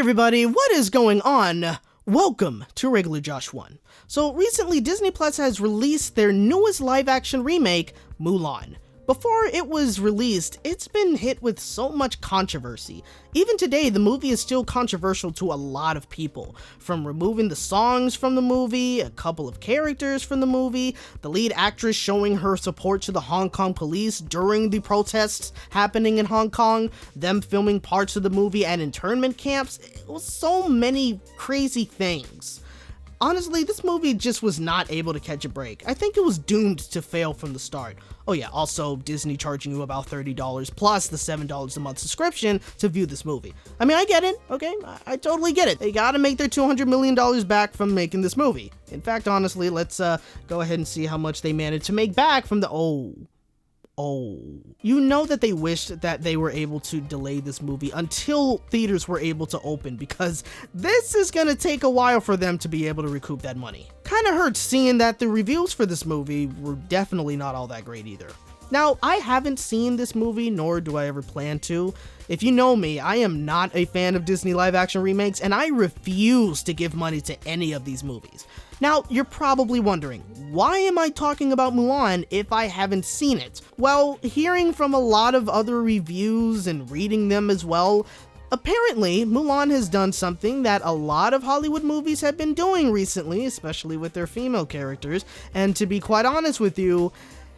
everybody, what is going on? Welcome to Regular Josh 1. So recently Disney Plus has released their newest live-action remake, Mulan. Before it was released, it's been hit with so much controversy. Even today, the movie is still controversial to a lot of people. From removing the songs from the movie, a couple of characters from the movie, the lead actress showing her support to the Hong Kong police during the protests happening in Hong Kong, them filming parts of the movie at internment camps. It was so many crazy things. Honestly, this movie just was not able to catch a break. I think it was doomed to fail from the start. Oh yeah, also Disney charging you about $30 plus the $7 a month subscription to view this movie. I mean, I get it, okay? I totally get it. They gotta make their $200 million back from making this movie. In fact, honestly, let's go ahead and see how much they managed to make back from the... You know that they wished that they were able to delay this movie until theaters were able to open, because this is gonna take a while for them to be able to recoup that money. Kinda hurts seeing that the reviews for this movie were definitely not all that great either. Now, I haven't seen this movie, nor do I ever plan to. If you know me, I am not a fan of Disney live-action remakes, and I refuse to give money to any of these movies. Now, you're probably wondering, why am I talking about Mulan if I haven't seen it? Well, hearing from a lot of other reviews and reading them as well, apparently Mulan has done something that a lot of Hollywood movies have been doing recently, especially with their female characters, and to be quite honest with you,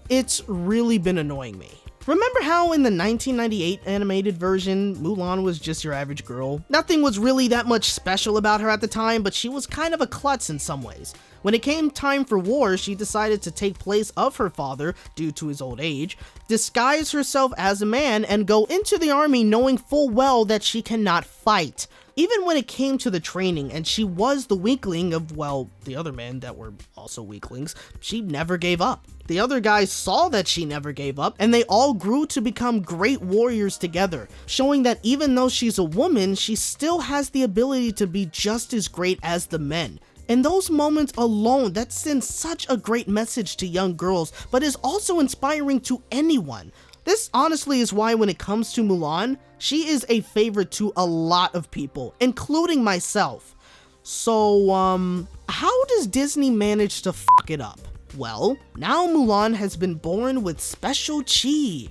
it's really been annoying me. Remember how in the 1998 animated version, Mulan was just your average girl? Nothing was really that much special about her at the time, but she was kind of a klutz in some ways. When it came time for war, she decided to take place of her father due to his old age, disguise herself as a man, and go into the army knowing full well that she cannot fight. Even when it came to the training and she was the weakling of, well, the other men that were also weaklings, she never gave up. The other guys saw that she never gave up, and they all grew to become great warriors together, showing that even though she's a woman, she still has the ability to be just as great as the men. In those moments alone, that sends such a great message to young girls, but is also inspiring to anyone. This honestly is why when it comes to Mulan, she is a favorite to a lot of people, including myself. So, how does Disney manage to fuck it up? Well, now Mulan has been born with special chi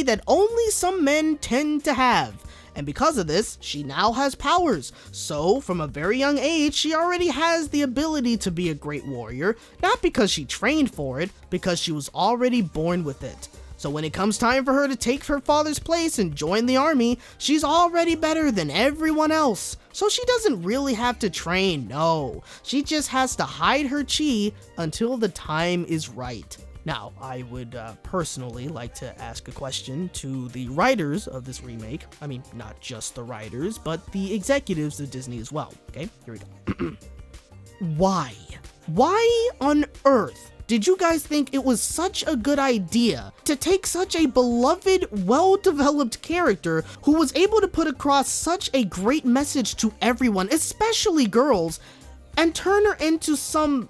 that only some men tend to have. And because of this, she now has powers. So, from a very young age, she already has the ability to be a great warrior, not because she trained for it, because she was already born with it. So when it comes time for her to take her father's place and join the army, she's already better than everyone else. So she doesn't really have to train, no. She just has to hide her chi until the time is right. Now, I would personally like to ask a question to the writers of this remake. I mean, not just the writers, but the executives of Disney as well. Okay, here we go. Why? Why on earth did you guys think it was such a good idea to take such a beloved, well-developed character who was able to put across such a great message to everyone, especially girls, and turn her into some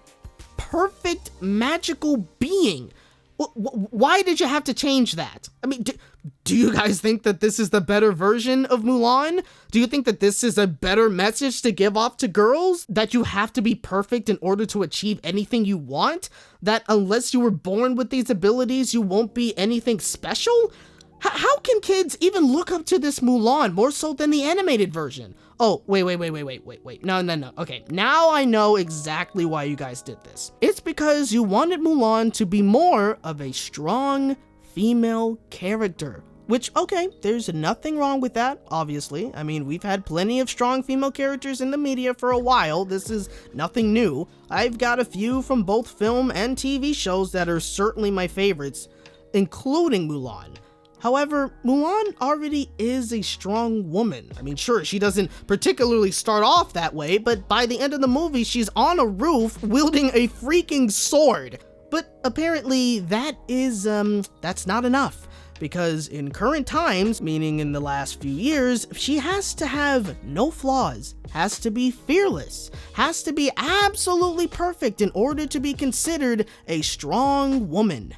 perfect, magical being? Why did you have to change that? I mean, do you guys think that this is the better version of Mulan? Do you think that this is a better message to give off to girls? That you have to be perfect in order to achieve anything you want? That unless you were born with these abilities, you won't be anything special? How can kids even look up to this Mulan more so than the animated version? Oh, wait. No. Okay, now I know exactly why you guys did this. It's because you wanted Mulan to be more of a strong female character. Which, okay, there's nothing wrong with that, obviously. I mean, we've had plenty of strong female characters in the media for a while. This is nothing new. I've got a few from both film and TV shows that are certainly my favorites, including Mulan. However, Mulan already is a strong woman. I mean, sure, she doesn't particularly start off that way, but by the end of the movie, she's on a roof wielding a freaking sword. But apparently that is, that's not enough. Because in current times, meaning in the last few years, she has to have no flaws, has to be fearless, has to be absolutely perfect in order to be considered a strong woman.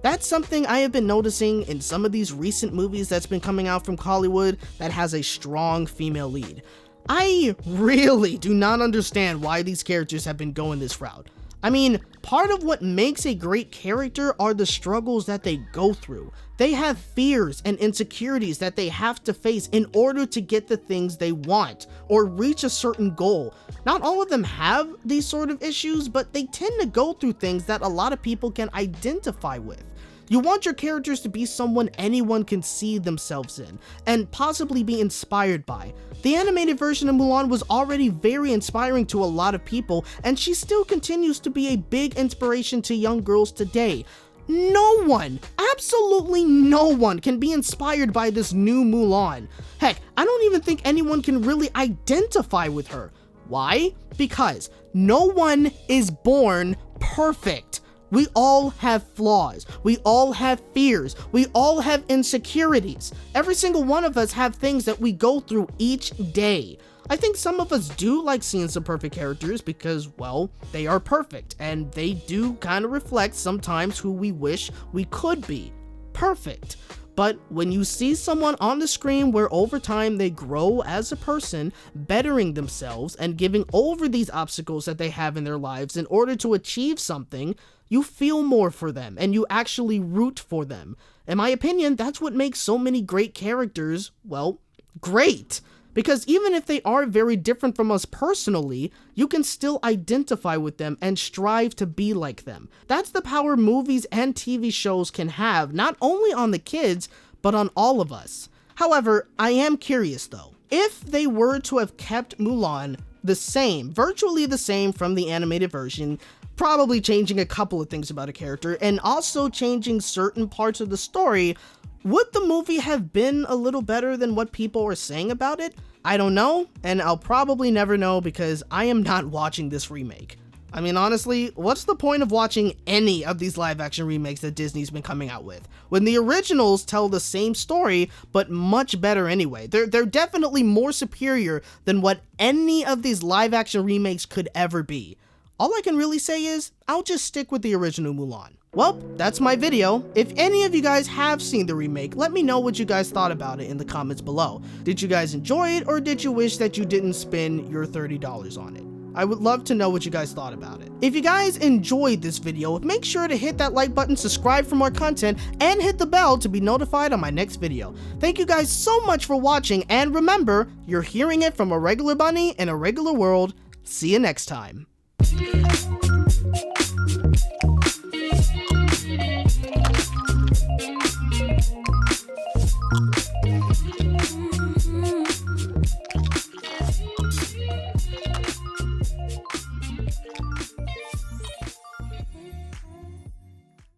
That's something I have been noticing in some of these recent movies that's been coming out from Hollywood that has a strong female lead. I really do not understand why these characters have been going this route. I mean, part of what makes a great character are the struggles that they go through. They have fears and insecurities that they have to face in order to get the things they want or reach a certain goal. Not all of them have these sort of issues, but they tend to go through things that a lot of people can identify with. You want your characters to be someone anyone can see themselves in, and possibly be inspired by. The animated version of Mulan was already very inspiring to a lot of people, and she still continues to be a big inspiration to young girls today. No one, absolutely no one can be inspired by this new Mulan. Heck, I don't even think anyone can really identify with her. Why? Because no one is born perfect. We all have flaws. We all have fears. We all have insecurities. Every single one of us have things that we go through each day. I think some of us do like seeing some perfect characters because, well, they are perfect and they do kind of reflect sometimes who we wish we could be. Perfect. But when you see someone on the screen where over time they grow as a person, bettering themselves and giving over these obstacles that they have in their lives in order to achieve something, you feel more for them and you actually root for them. In my opinion, that's what makes so many great characters, well, great. Because even if they are very different from us personally, you can still identify with them and strive to be like them. That's the power movies and TV shows can have, not only on the kids, but on all of us. However, I am curious though. If they were to have kept Mulan the same, virtually the same from the animated version, probably changing a couple of things about a character, and also changing certain parts of the story, would the movie have been a little better than what people are saying about it? I don't know, and I'll probably never know because I am not watching this remake. I mean, honestly, what's the point of watching any of these live action remakes that Disney's been coming out with, when the originals tell the same story, but much better anyway? They're definitely more superior than what any of these live action remakes could ever be. All I can really say is, I'll just stick with the original Mulan. Well, that's my video. If any of you guys have seen the remake, let me know what you guys thought about it in the comments below. Did you guys enjoy it, or did you wish that you didn't spend your $30 on it? I would love to know what you guys thought about it. If you guys enjoyed this video, make sure to hit that like button, subscribe for more content, and hit the bell to be notified on my next video. Thank you guys so much for watching, and remember, you're hearing it from a regular bunny in a regular world. See you next time.